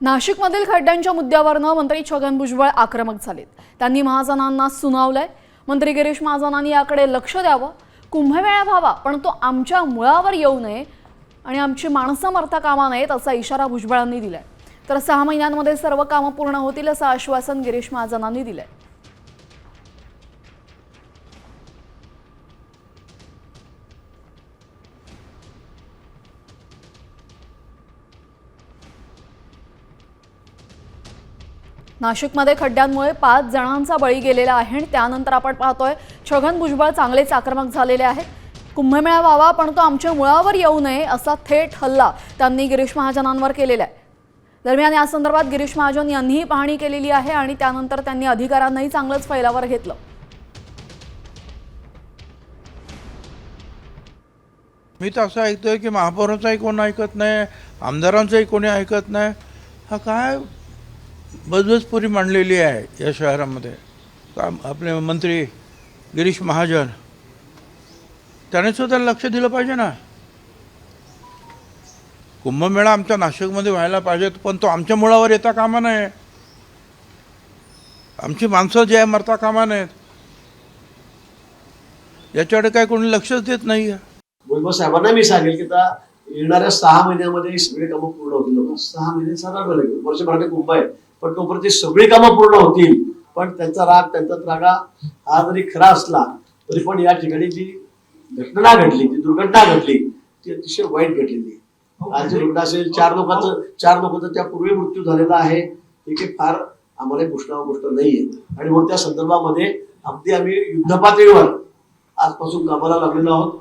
नाशिकमधील खड्ड्यांच्या मुद्द्यावरनं मंत्री छगन भुजबळ आक्रमक झालेत। त्यांनी महाजनांना सुनावलंय। मंत्री गिरीश महाजनांनी याकडे लक्ष द्यावं, कुंभमेळा व्हावा पण तो आमच्या मुळावर येऊ नये आणि आमची माणसं मरता कामा नयेत असा इशारा भुजबळांनी दिलाय। तर 6 महिन्यांमध्ये सर्व कामं पूर्ण होतील असं आश्वासन गिरीश महाजनांनी दिलंय। नाशिकमध्ये खड्ड्यांमुळे 5 जणांचा बळी गेलेला आहे आणि त्यानंतर आपण पाहतोय छगन भुजबळ चांगलेच आक्रमक झालेले आहेत। कुंभमेळा व्हावा पण तो आमच्या मुळावर येऊ नये असा थेट हल्ला त्यांनी गिरीश महाजनांवर केलेला आहे। दरम्यान या संदर्भात गिरीश महाजन यांनीही पाहणी केलेली आहे आणि त्यानंतर त्यांनी अधिकाऱ्यांनाही चांगलंच फैलावर घेतलं। मी तर असं ऐकतोय की महापौरांचंही कोण ऐकत नाही, आमदारांचंही कोणी ऐकत नाही। हा काय बजबजपुरी मांडलेली आहे या शहरामध्ये। आपले मंत्री गिरीश महाजन त्याने सुद्धा लक्ष दिलं पाहिजे ना। कुंभमेळा आमच्या नाशिकमध्ये व्हायला पाहिजे पण तो आमच्या मुळावर येता कामा नये, आमची माणसं जे आहे मरता कामा नयेत। याच्याकडे काय कोणी लक्षच देत नाही। भुजबळ साहेबांना मी सांगेल की आता येणाऱ्या 6 महिन्यामध्ये सगळे कामं पूर्ण होतील। 6 महिने साधारण लागेल, वर्षभराचे कुंभ आहे पण तोपर्यंत सगळी कामं पूर्ण होतील। पण त्यांचा राग, त्यांचा त्रागा हा जरी खरा असला तरी पण या ठिकाणी जी घटना घडली, जी दुर्घटना घडली ती अतिशय वाईट घडलेली आहे। आज रुग्ण असेल 4 लोकांचा त्यापूर्वी मृत्यू झालेला आहे। हे काही फार आम्हाला गोष्ट नाहीये आणि म्हणून त्या संदर्भामध्ये अगदी आम्ही युद्धपातळीवर आजपासून कामाला लागलेलो आहोत।